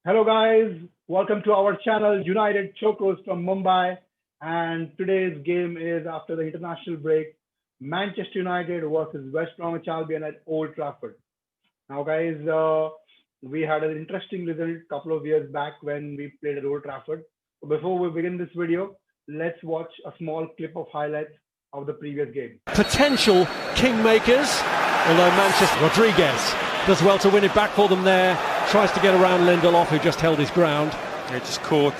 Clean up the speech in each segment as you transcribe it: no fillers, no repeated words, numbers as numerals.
Hello, guys. Welcome to our channel, United Chokros from Mumbai. And today's game is after the international break, Manchester United versus West Brom Albion at Old Trafford. Now, guys, we had an interesting result a couple of years back when we played at Old Trafford. So before we begin this video, let's watch a small clip of highlights of the previous game. Potential kingmakers, although Manchester Rodriguez does well to win it back for them there. Tries to get around Lindelof, who just held his ground. It just caught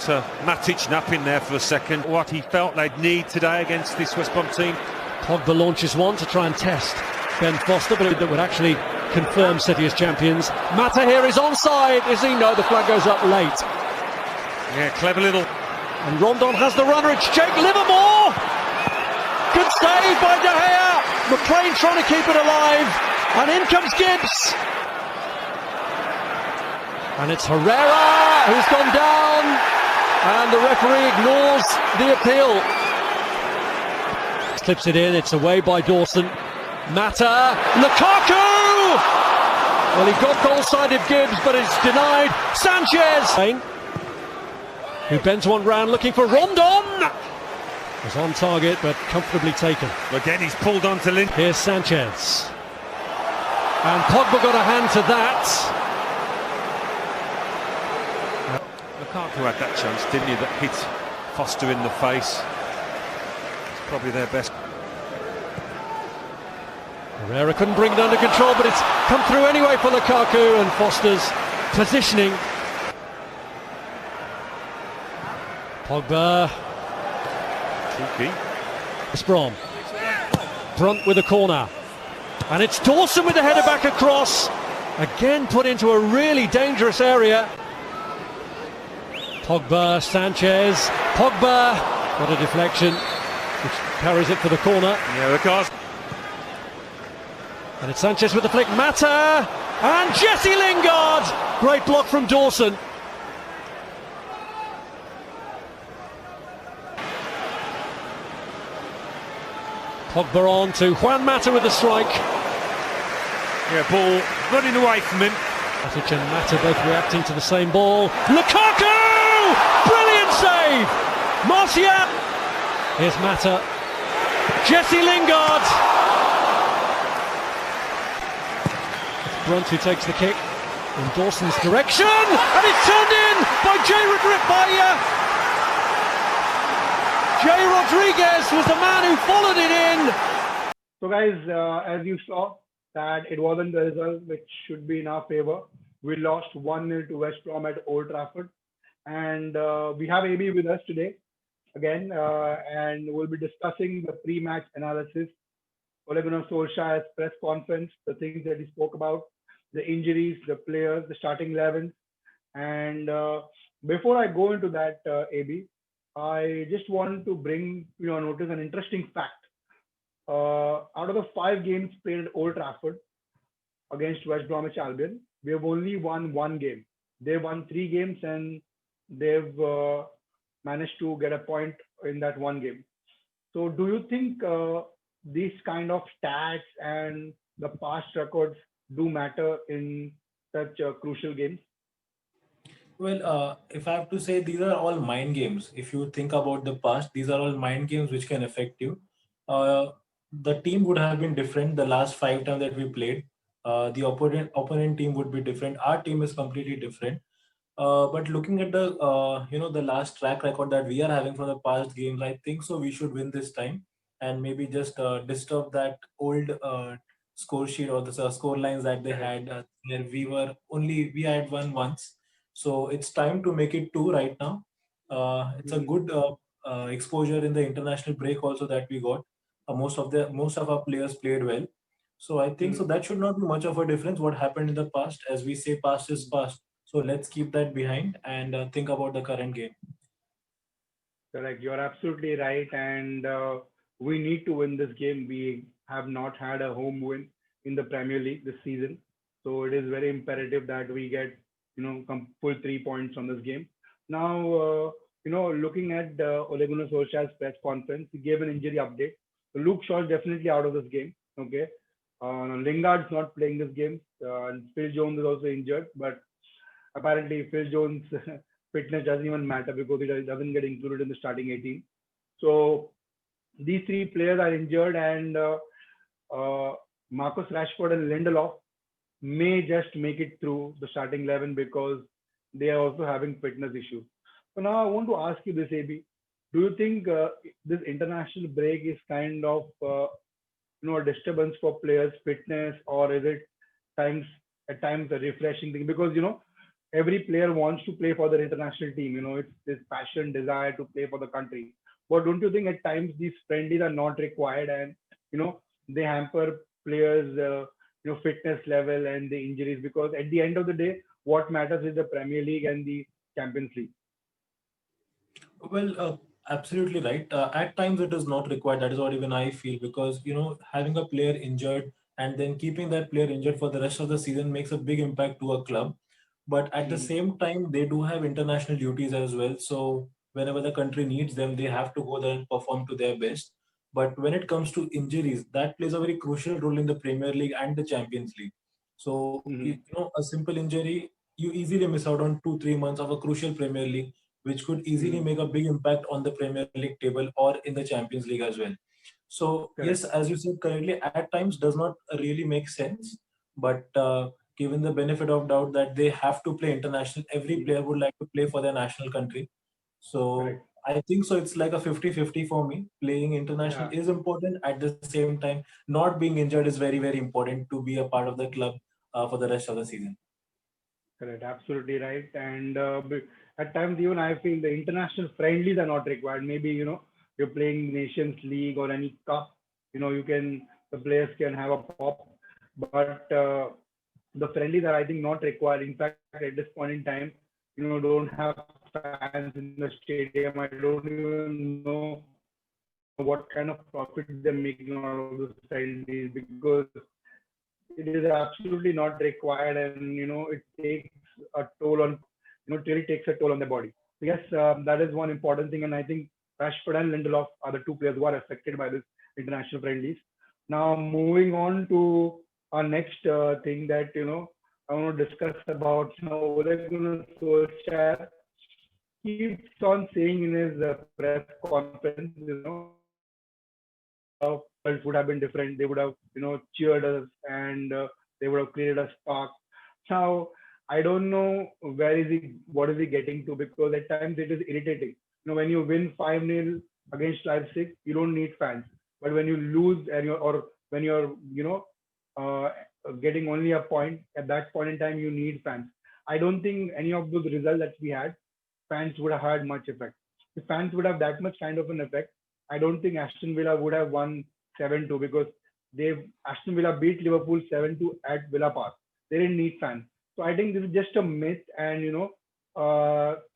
Matic napping there for a second. What he felt they'd need today against this West Brom team. Pogba launches one to try and test Ben Foster, but that would actually confirm City as champions. Mata here is onside, is he? No, the flag goes up late. Yeah, clever little. And Rondon has the runner, it's Jake Livermore! Good save by De Gea! McLean trying to keep it alive, and in comes Gibbs! And it's Herrera who's gone down, and the referee ignores the appeal. Clips it in, it's away by Dawson. Mata, Lukaku! Well, he got goal-side of Gibbs, but it's denied. Sanchez, who bends one round looking for Rondon. Was on target, but comfortably taken. Again, he's pulled on to Lin. Here's Sanchez. And Pogba got a hand to that. Lukaku had that chance, didn't he, that hit Foster in the face. It's probably their best. Herrera couldn't bring it under control, but it's come through anyway for Lukaku, and Foster's positioning. Pogba. Cheeky. West Brom. Brunt with a corner. And it's Dawson with the header back across. Again put into a really dangerous area. Pogba, Sanchez, Pogba, got a deflection, which carries it for the corner. Yeah, the cars. And it's Sanchez with the flick, Mata, and Jesse Lingard! Great block from Dawson. Pogba on to Juan Mata with the strike. Yeah, ball running away from him. Matic and Mata both reacting to the same ball. Lukaku! Brilliant save! Martial! Here's Mata. Jesse Lingard! It's Brunt who takes the kick in Dawson's direction, and it's turned in by Jay Rodriguez was the man who followed it in. So, guys, as you saw, that it wasn't the result which should be in our favor. We lost 1-0 to West Brom at Old Trafford. And we have AB with us today again, and we'll be discussing the pre-match analysis, Ole Gunnar Solskjaer's press conference, the things that he spoke about, the injuries, the players, the starting 11. And before I go into that, AB, I just want to bring notice an interesting fact. Out of the 5 games played at Old Trafford against West Bromwich Albion, we have only won 1 game. They won 3 games and they've managed to get a point in that 1 game. So do you think these kind of stats and the past records do matter in such crucial games? Well, if I have to say, these are all mind games. If you think about the past, these are all mind games which can affect you. The team would have been different the last 5 times that we played. The opponent team would be different. Our team is completely different. But looking at the the last track record that we are having from the past games, I think so we should win this time, and maybe just disturb that old score sheet or the score lines that they had, where we had won once. So it's time to make it 2 right now. It's a good exposure in the international break also that we got. Most of our players played well. So I think so that should not be much of a difference what happened in the past. As we say, past is past. So let's keep that behind and think about the current game. Correct. You're absolutely right. And we need to win this game. We have not had a home win in the Premier League this season. So it is very imperative that we get, full 3 points from this game. Now, looking at Ole Gunnar Solskjaer's press conference, he gave an injury update. So Luke Shaw is definitely out of this game. Okay. Lingard's not playing this game. And Phil Jones is also injured. But apparently Phil Jones' fitness doesn't even matter because it doesn't get included in the starting 18. So these three players are injured, and uh, Marcus Rashford and Lindelof may just make it through the starting 11 because they are also having fitness issues. So now I want to ask you this, AB. Do you think this international break is kind of a disturbance for players' fitness, or is it times at times a refreshing thing? Because every player wants to play for their international team. It's this passion, desire to play for the country. But don't you think at times these friendlies are not required, and they hamper players' fitness level and the injuries? Because at the end of the day, what matters is the Premier League and the Champions League. Well, absolutely right. At times it is not required. That is what even I feel, because having a player injured and then keeping that player injured for the rest of the season makes a big impact to a club. But at the Mm-hmm. same time, they do have international duties as well. So whenever the country needs them, they have to go there and perform to their best. But when it comes to injuries, that plays a very crucial role in the Premier League and the Champions League. So Mm-hmm. a simple injury, you easily miss out on 2-3 months of a crucial Premier League, which could easily Mm-hmm. make a big impact on the Premier League table or in the Champions League as well. So yes, Correct. as you said, currently at times does not really make sense, but given the benefit of doubt that they have to play international, every Mm-hmm. player would like to play for their national country. So Correct. I think so. It's like a 50-50 for me. Playing international Yeah. is important. At the same time, not being injured is very, very important to be a part of the club for the rest of the season. Correct, absolutely right. And at times, even I feel the international friendlies are not required. Maybe you're playing Nations League or any cup. The players can have a pop, but the friendlies are, I think, not required. In fact, at this point in time, don't have fans in the stadium. I don't even know what kind of profit they're making out of those friendlies, because it is absolutely not required, and it takes a toll on it really takes a toll on their body. So yes, that is one important thing, and I think Rashford and Lindelof are the two players who are affected by this international friendlies. Now moving on to our next thing that I want to discuss about. Ole Gunnar Solskjaer keeps on saying in his press conference, results would have been different. They would have, cheered us, and they would have created a spark. Now, I don't know what is he getting to, because at times it is irritating. When you win 5-0 against Leipzig, you don't need fans. But when you lose, or when you're, uh, getting only a point, at that point in time, you need fans. I don't think any of those results that we had, fans would have had much effect. If fans would have that much kind of an effect, I don't think Aston Villa would have won 7-2, because Aston Villa beat Liverpool 7-2 at Villa Park. They didn't need fans. So I think this is just a myth, and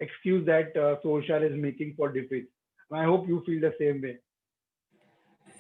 excuse that Solskjaer is making for defeat. And I hope you feel the same way.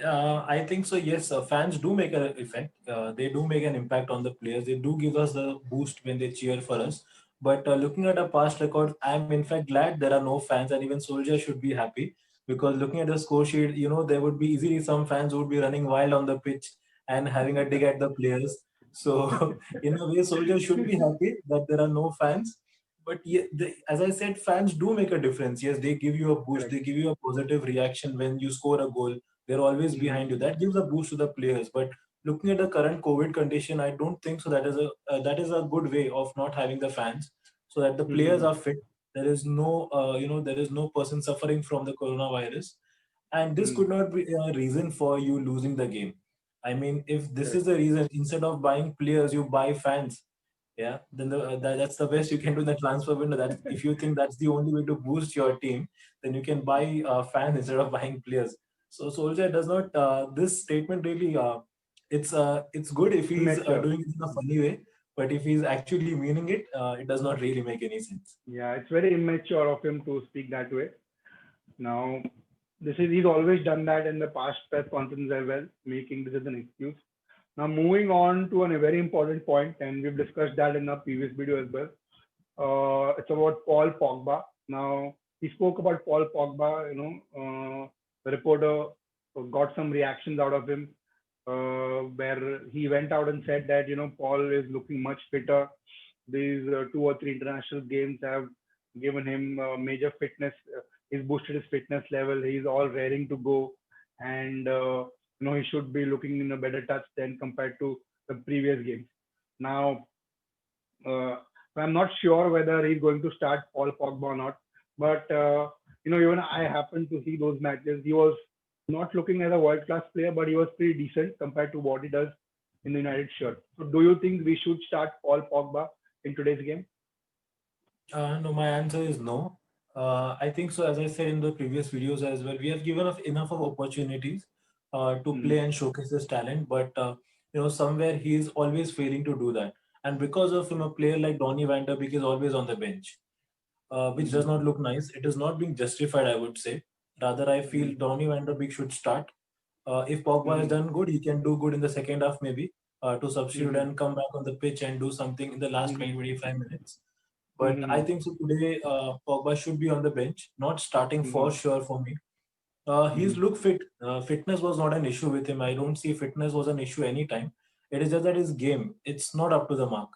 I think so. Yes, fans do make an effect. They do make an impact on the players. They do give us the boost when they cheer for us. But looking at a past record, I'm in fact glad there are no fans, and even soldiers should be happy, because looking at the score sheet, there would be easily some fans who would be running wild on the pitch and having a dig at the players. So in a way, soldiers should be happy that there are no fans. But yeah, as I said, fans do make a difference. Yes, they give you a boost. Correct. They give you a positive reaction when you score a goal. They're always Mm-hmm. behind you. That gives a boost to the players. But looking at the current COVID condition, I don't think so. That is a good way of not having the fans, so that the players Mm-hmm. are fit. There is no there is no person suffering from the coronavirus, and this Mm-hmm. could not be a reason for you losing the game. I mean, if this is Correct. the reason, instead of buying players, you buy fans. Yeah, then that's the best you can do in the transfer window. That if you think that's the only way to boost your team, then you can buy fans instead of buying players. So Solskjaer does not. This statement really, it's good if he's Immature. doing it in a funny way, but if he's actually meaning it, it does not really make any sense. Yeah, it's very immature of him to speak that way. Now, he's always done that in the past press conferences as well, making this as an excuse. Now, moving on to a very important point, and we've discussed that in our previous video as well. It's about Paul Pogba. Now, he spoke about Paul Pogba. The reporter got some reactions out of him, where he went out and said that Paul is looking much fitter these 2 or 3 international games have given him major fitness. He's boosted his fitness level. He's all raring to go, and he should be looking in a better touch than compared to the previous games. Now, uh, I'm not sure whether he's going to start Paul Pogba or not, but even I happened to see those matches. He was not looking as a world class player, but he was pretty decent compared to what he does in the United shirt. So, do you think we should start Paul Pogba in today's game? No, my answer is no. I think so. As I said in the previous videos as well, we have given enough of opportunities to Mm-hmm. play and showcase his talent, but somewhere he is always failing to do that. And because of a player like Donny van der Beek is always on the bench, which does Mm-hmm. not look nice. It is not being justified, I would say. Rather, I feel Donny van der Beek should start. If Pogba has Mm-hmm. done good, he can do good in the second half, maybe to substitute Mm-hmm. and come back on the pitch and do something in the last Mm-hmm. 20-25 minutes. But I Mm-hmm. think so today, Pogba should be on the bench, not starting for Mm-hmm. sure for me. He's Mm-hmm. look fit. Fitness was not an issue with him. I don't see fitness was an issue anytime. It is just that his game, it's not up to the mark.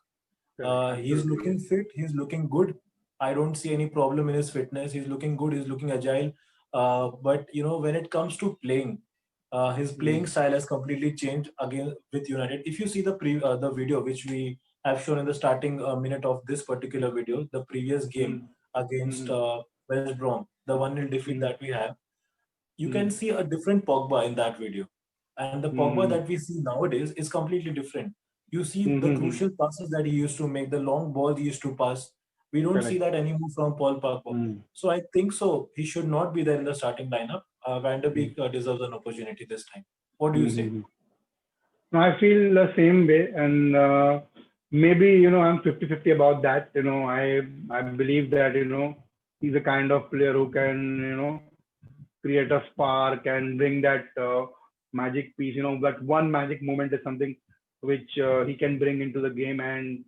Correct. He's Absolutely. Yes. looking fit. He's looking good. I don't see any problem in his fitness. He's looking good. He's looking agile. But when it comes to playing, his Mm-hmm. playing style has completely changed again with United. If you see the video which we have shown in the starting minute of this particular video, the previous game against Mm-hmm. West Brom, the 1-0 defeat Mm-hmm. that we have, you can Mm-hmm. see a different Pogba in that video. And the Pogba Mm-hmm. that we see nowadays is completely different. You see the Mm-hmm. crucial passes that he used to make, the long ball he used to pass. We don't see Correct. that anymore from Paul Pogba. Mm-hmm. So I think so. He should not be there in the starting lineup. Van der Mm-hmm. Beek deserves an opportunity this time. What do you say? Mm-hmm. No, I feel the same way, and maybe I'm 50-50 about that. I believe that he's a kind of player who can create a spark and bring that magic piece. That one magic moment is something which he can bring into the game and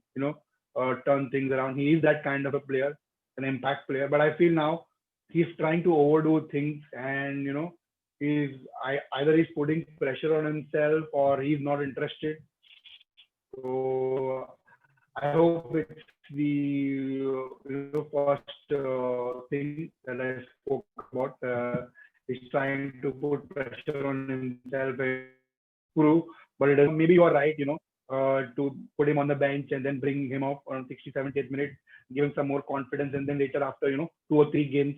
turn things around. He is that kind of a player, an impact player. But I feel now he's trying to overdo things, and he's either he's putting pressure on himself or he's not interested. So I hope it's the first thing that I spoke about. He's trying to put pressure on himself and prove, but it doesn't. Maybe you are right. To put him on the bench and then bring him up on 60, 70th minute, give him some more confidence, and then later after 2 or 3 games,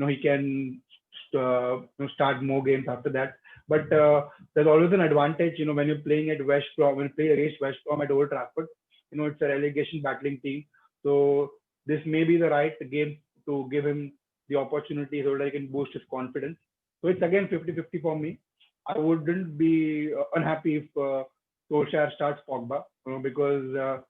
he can start more games after that. But there's always an advantage, when you're playing at West Brom, when you play against West Brom at Old Trafford, it's a relegation battling team. So this may be the right game to give him the opportunity so that he can boost his confidence. So it's again 50-50 for me. I wouldn't be unhappy if Solskjaer starts Pogba, because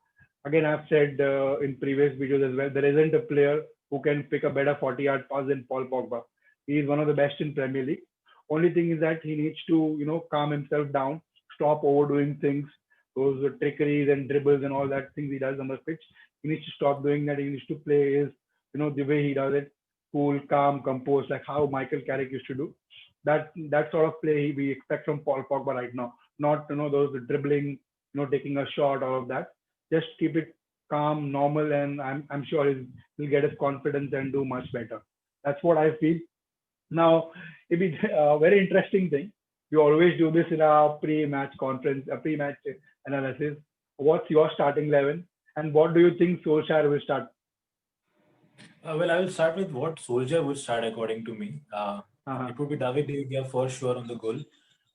again, I've said in previous videos as well, there isn't a player who can pick a better 40-yard pass than Paul Pogba. He is one of the best in Premier League. Only thing is that he needs to, calm himself down, stop overdoing things, those trickeries and dribbles and all that things he does on the pitch. He needs to stop doing that. He needs to play his, the way he does it, cool, calm, composed, like how Michael Carrick used to do. That sort of play we expect from Paul Pogba right now. Not those dribbling, taking a shot, all of that. Just keep it calm, normal, and I'm sure he'll get his confidence and do much better. That's what I feel. Now, it'd be a very interesting thing. We always do this in our pre-match conference, a pre-match analysis. What's your starting 11, and what do you think Solskjaer will start? Well, I will start with what Soldier would start according to me. Uh-huh. It would be David De Gea for sure on the goal.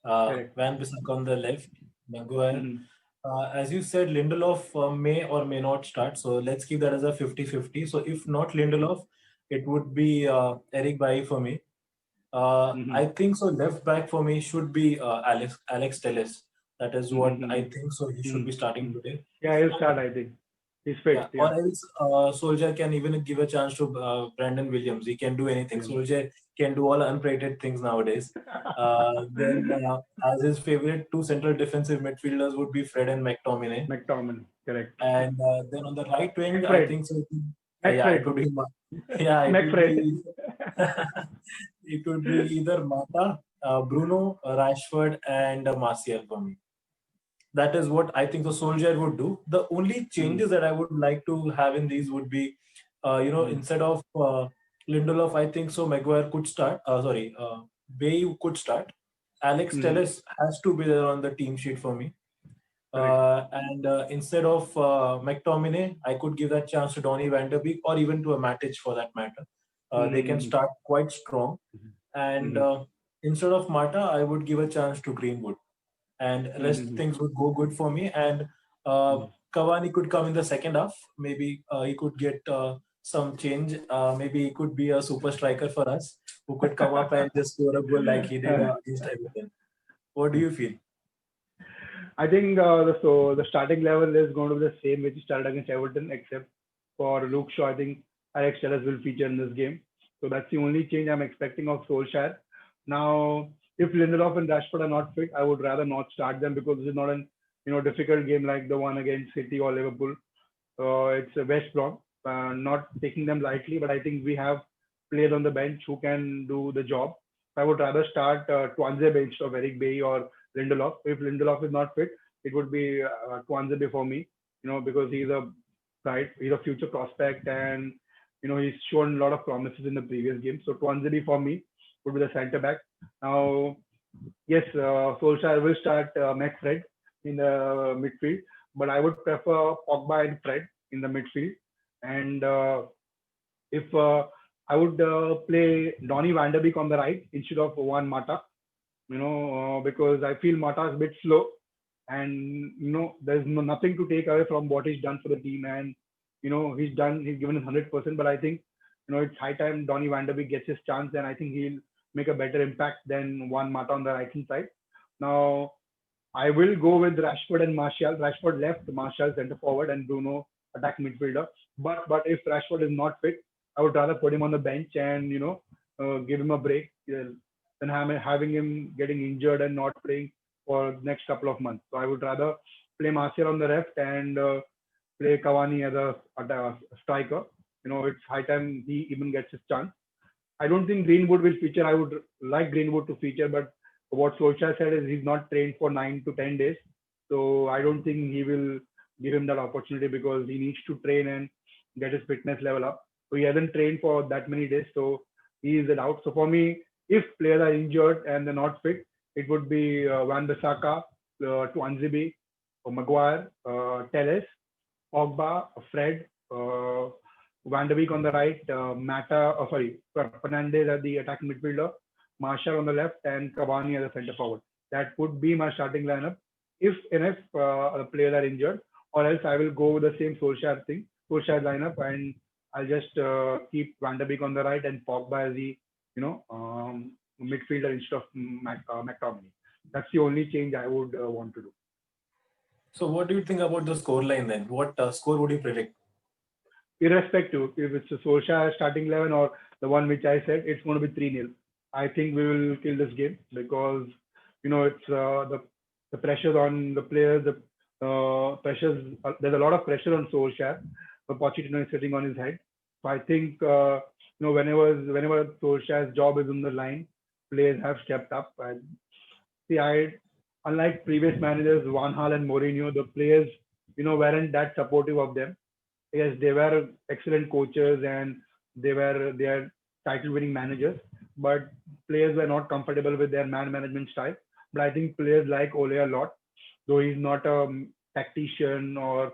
Correct. Van Bissaka on the left. Maguire. Mm-hmm. As you said, Lindelof may or may not start. So let's keep that as a 50-50. So if not Lindelof, it would be Eric Bailly for me. Mm-hmm. I think so. Left back for me should be Alex Telles. That is what I Mm-hmm. think. So he should be starting Mm-hmm. today. Yeah, he'll start. I think he's Yeah, fit. or Yeah. else Soldier can even give a chance to Brandon Williams. He can do anything. Williams. Soldier can do all unrated things nowadays. Then, as his favorite two central defensive midfielders would be Fred and McTominay. McTominay. Correct. And then on the right wing, I McFred. think so. Yeah, it McFred. would be. Yeah, it would McFred. be. It would be either Mata, Bruno, Rashford, and Martial for me. that is what I think the Solskjaer would do. The only changes that I would like to have in these would be, instead of Lindelof, I think so Maguire could start. Bay could start. Alex Telles has to be there on the team sheet for me. And instead of McTominay, I could give that chance to Donny van der Beek or even to a Matic for that matter. They can start quite strong. And instead of Mata, I would give a chance to Greenwood. And rest things would go good for me. And Cavani could come in the second half. Maybe he could get some change. Maybe he could be a super striker for us who could come up and just score a goal like he did against Everton. What do you feel? I think the starting level is going to be the same which he started against Everton, except for Luke Shaw. I think Alex Telles will feature in this game. So that's the only change I'm expecting of Solskjaer. Now, if Lindelof and Rashford are not fit, I would rather not start them because this is not an difficult game like the one against City or Liverpool. It's a West Brom. Not taking them lightly, but I think we have players on the bench who can do the job. I would rather start Tuanzebe instead of Eric Bailly or Lindelof. If Lindelof is not fit, it would be Tuanzebe for me. Because he's a future prospect, and he's shown a lot of promises in the previous game. So Tuanzebe for me would be the centre back. Now, yes, Solskjaer will start Fred in the midfield, but I would prefer Pogba and Fred in the midfield. And if I would play Donny van der Beek on the right instead of Juan Mata, because I feel Mata is a bit slow, and there's nothing to take away from what he's done for the team, and he's given his 100%. But I think it's high time Donny van der Beek gets his chance, and I think he'll make a better impact than Juan Mata on the right hand side. Now, I will go with Rashford and Martial. Rashford left, Martial center forward, and Bruno attack midfielder. But if Rashford is not fit, I would rather put him on the bench and give him a break than having him getting injured and not playing for the next couple of months. So I would rather play Martial on the left and play Cavani as a striker. It's high time he even gets his chance. I don't think Greenwood will feature. I would like Greenwood to feature, but what Solskjaer said is he's not trained for 9 to 10 days. So I don't think he will give him that opportunity because he needs to train and get his fitness level up. So he hasn't trained for that many days. So he is out. So for me, if players are injured and they're not fit, it would be Wan-Bissaka, Tuanzebe, Maguire, Telles, Pogba, Fred, Van der Beek on the right, Fernandes as the attacking midfielder, Martial on the left, and Cavani as a centre forward. That would be my starting lineup if the players are injured, or else I will go with the same Solskjaer lineup, and I'll just keep Van der Beek on the right and Pogba as the midfielder instead of McTominay. That's the only change I would want to do. So what do you think about the scoreline then? What score would you predict? Irrespective, if it's a Solskjaer starting 11 or the one which I said, it's going to be 3-0. I think we will kill this game because it's the pressure on the players, pressures. There's a lot of pressure on Solskjaer. Pochettino is sitting on his head. So I think whenever Solskjaer's job is on the line, players have stepped up. And unlike previous managers, Van Gaal and Mourinho, the players weren't that supportive of them. Yes, they were excellent coaches and they are title-winning managers, but players were not comfortable with their man management style. But I think players like Ole a lot, though he's not a tactician or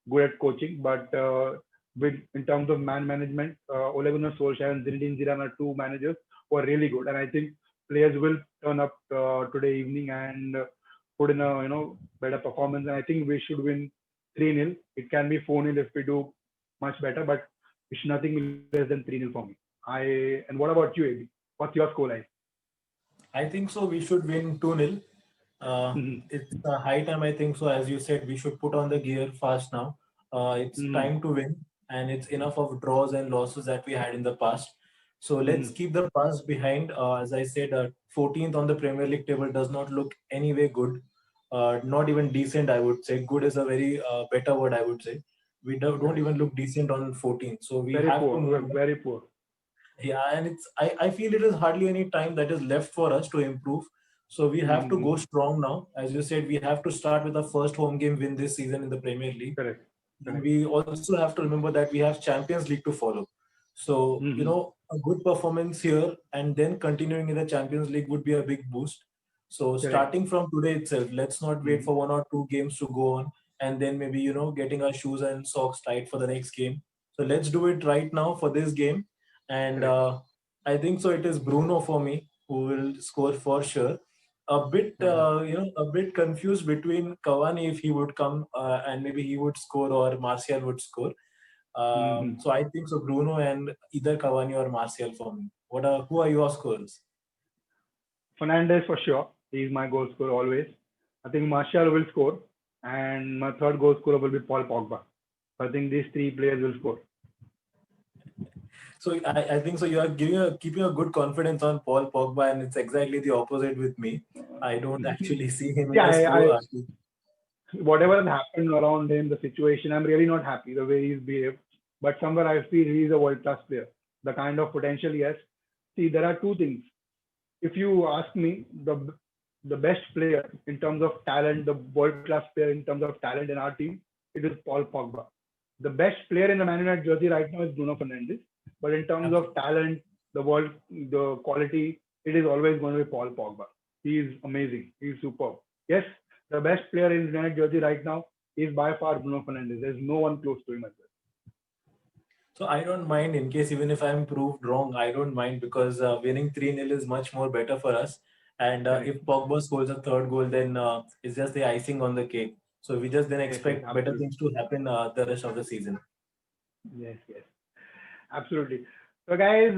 good at coaching, but in terms of man management, Ole Gunnar Solskjaer and Zinedine Zidane are two managers who are really good, and I think players will turn up today evening and put in a better performance. And I think we should win 3-0. It can be 4-0 if we do much better, but it's nothing less than 3-0 for me. And what about you, AB? What's your scoreline? I think so. We should win 2-0. It's a high time, I think so. As you said, we should put on the gear fast now. It's time to win, and it's enough of draws and losses that we had in the past. So let's keep the past behind. As I said, 14th on the Premier League table does not look anyway good. Not even decent, I would say. Good is a very better word, I would say. We don't even look decent on 14th. So we very have poor, to move. Very poor. Yeah, and I feel it is hardly any time that is left for us to improve. So we have to go strong now. As you said, we have to start with the first home game win this season in the Premier League. Correct. And we also have to remember that we have Champions League to follow. So, a good performance here and then continuing in the Champions League would be a big boost. So, starting from today itself, let's not wait for 1 or 2 games to go on and then maybe, getting our shoes and socks tight for the next game. So, let's do it right now for this game. And I think so. It is Bruno for me who will score for sure. A bit confused between Cavani if he would come and maybe he would score or Martial would score. So I think so. Bruno and either Cavani or Martial for me. Who are your scores? Fernandes for sure. He's my goal scorer always. I think Martial will score, and my third goal scorer will be Paul Pogba. I think these three players will score. So I think so. You are keeping a good confidence on Paul Pogba, and it's exactly the opposite with me. I don't actually see him in the score. Whatever has happened around him, the situation, I'm really not happy the way he's behaved. But somewhere I feel he's a world-class player. The kind of potential he has. See, there are two things. If you ask me, the best player in terms of talent, the world-class player in terms of talent in our team, it is Paul Pogba. The best player in the Man United jersey right now is Bruno Fernandes. But in terms of talent, the quality, it is always going to be Paul Pogba. He is amazing. He is superb. Yes, the best player in United jersey right now is by far Bruno Fernandes. There's no one close to him as well. So I don't mind in case even if I'm proved wrong, I don't mind because winning 3-0 is much more better for us. And if Pogba scores a third goal, then it's just the icing on the cake. So we just then expect better things to happen the rest of the season. Yes. Absolutely. So guys,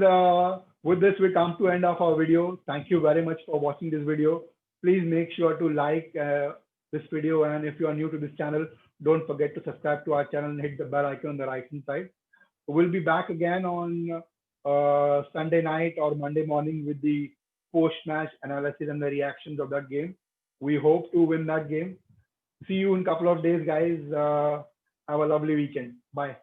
with this we come to end of our video. Thank you very much for watching this video. Please make sure to like this video, and if you are new to this channel, don't forget to subscribe to our channel and hit the bell icon on the right hand side. We'll be back again on Sunday night or Monday morning with the post-match analysis and the reactions of that game. We hope to win that game. See you in a couple of days, guys. Have a lovely weekend. Bye.